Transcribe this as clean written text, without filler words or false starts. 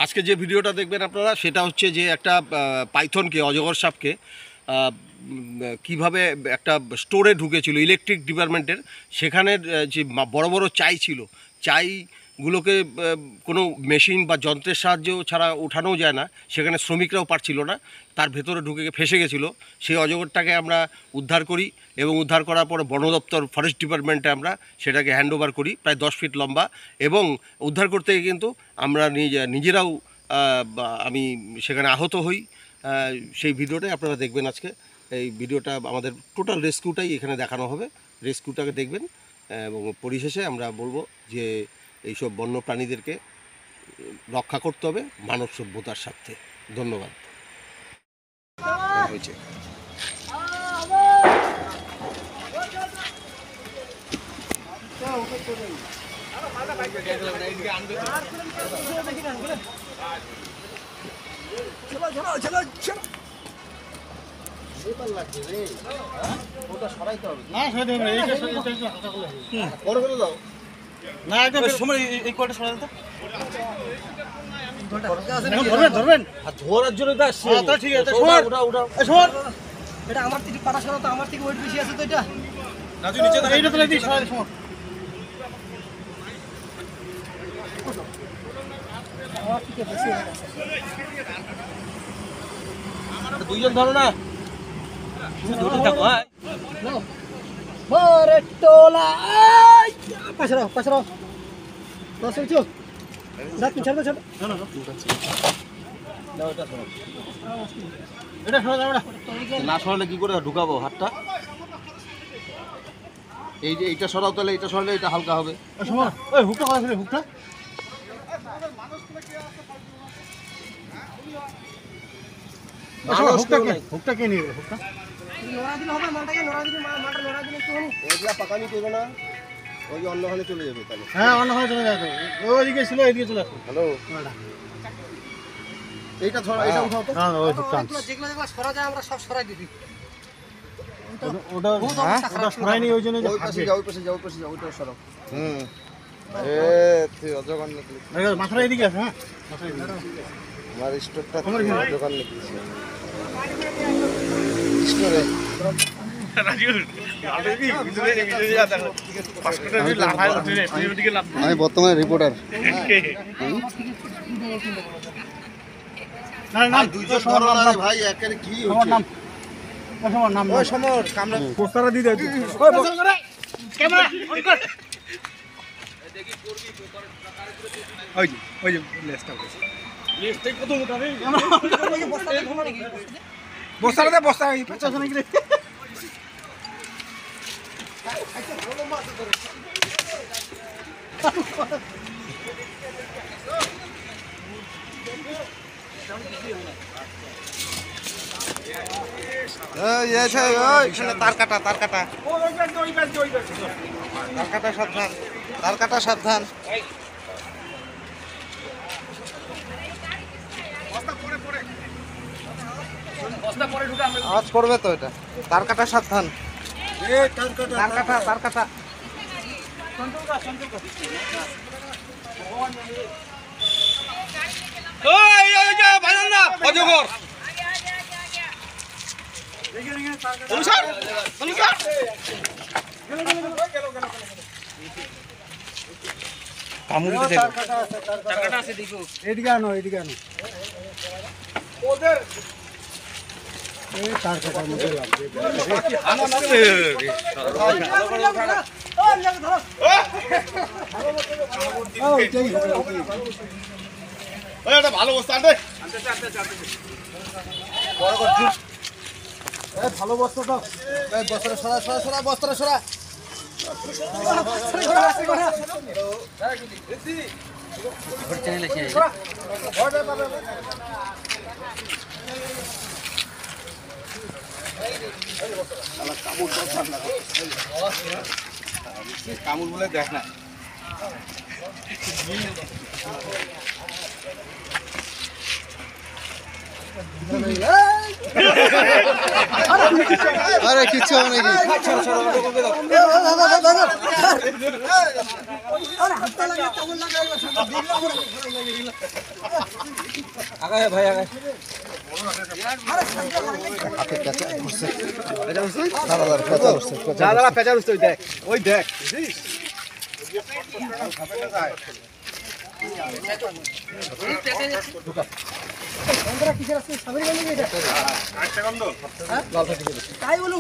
আজকে যে ভিডিওটা দেখবেন আপনারা সেটা হচ্ছে যে একটা পাইথনকে, অজগর সাপকে কিভাবে একটা স্টোরে ঢুকেছিল ইলেকট্রিক ডিপার্টমেন্টের। সেখানে যে বড় বড় চাই ছিল, চাইগুলোকে কোনো মেশিন বা যন্ত্রের সাহায্য ছাড়া ওঠানো যায় না, সেখানে শ্রমিকরাও পারছিল না, তার ভেতরে ঢুকে ফেসে গেছিলো। সেই অজগরটাকে আমরা উদ্ধার করি এবং উদ্ধার করার পরে বন দপ্তর, ফরেস্ট ডিপার্টমেন্টে আমরা সেটাকে হ্যান্ড ওভার করি, প্রায় 10 ফিট লম্বা। এবং উদ্ধার করতে গিয়ে কিন্তু আমরা নিজেরাও আমি সেখানে আহত হই। সেই ভিডিওটাই আপনারা দেখবেন আজকে। এই ভিডিওটা আমাদের টোটাল রেস্কিউটাই এখানে দেখানো হবে, রেস্কিউটাকে দেখবেন। এবং পরিশেষে আমরা বলবো যে এইসব বন্য প্রাণীদেরকে রক্ষা করতে হবে মানব সভ্যতার স্বার্থে। ধন্যবাদ। হয়েছে ধরবেন ধরার জন্য ঠিক আছে। এটা আমার থেকে পাটা সরা, তো আমার থেকে ওয়েট বেশি আছে তো। এটা রাজু নিচে দাও, এইটা তুলে দিই। আমার থেকে বেশি আছে। দুইজন ধরো না, তুমি ধরতে থাকো। হ্যাঁ নাও মারে টোলা, আই পাছরা পাছরা বসে চো রাত কি ছাড়বে ছাড়বে না না দাও। এটা সরা, না সরালে কি করে ঢুকাবো হাতটা? এই যে এইটা সরাও, তাহলে এটা সরালে এটা হালকা হবে। ওই হুকটা করা ছিল, হুকটা হুকটা কে নিয়ে হুকটা নড়া দিলে হবে। মালটাকে নড়া দিলে, মালটা নড়া দিলে একটু হলো এগুলা পাকানি করবে না, ওই যে অন্যখানে চলে যাবে তাহলে। হ্যাঁ অন্যখানে চলে যাবে, ওইদিকে ছিল, এইদিকে চলে আসবে। হ্যালো, এইটা ধরা, এটা উঠাও তো। হ্যাঁ ওই হুকটা যেগুলো যেগুলো সরা যায় আমরা সব সরাই দিই। ওটা ওটা সরাই নি, ওই জন্য যে ওই পাশে যাও, ওই পাশে যাও, ওই পাশে যাও, ওইটা সরাও। এ তুই অজগর নিকলি, মাথাটা এদিকে আছে। হ্যাঁ মাথাটা এদিকে আমার স্টোরটা তোমার কি অজগর নিকলি স্টোরে। আমি বর্তমানে রিপোর্টার। ভাই একের কি হচ্ছে? ওই সমর কামরা পোস্টারটা দিয়ে দাও। ওই ক্যামেরা অন কর। ওই যে লেসটা কত মোটা রে? বস্তাটা দে, বস্তা এই 50 নাকি রে? তার কাটা, তার কাটা, তার কাটা সাবধান, তার কাটা সাবধান। আওয়াজ করবে তো এটা। তার কাটা সাবধান, তার কাটা, তার কাটা। অজগর এদিকে আনো, এদিকে আনো। ওদের এই তার কাটার মধ্যে লাগবে। ভালো বস্তা আনবে, ভালো বস্তা দাও। বস্তাটা সরা, সরা, সরা, বস্তাটা সরা। কামড় বলে দেখ না। আরে কিচ্ছু হবে নাকি? পেঁচা উঠছে ওই দেখ কিসের আছে সাবরি গন্ধ এটা তাই বলো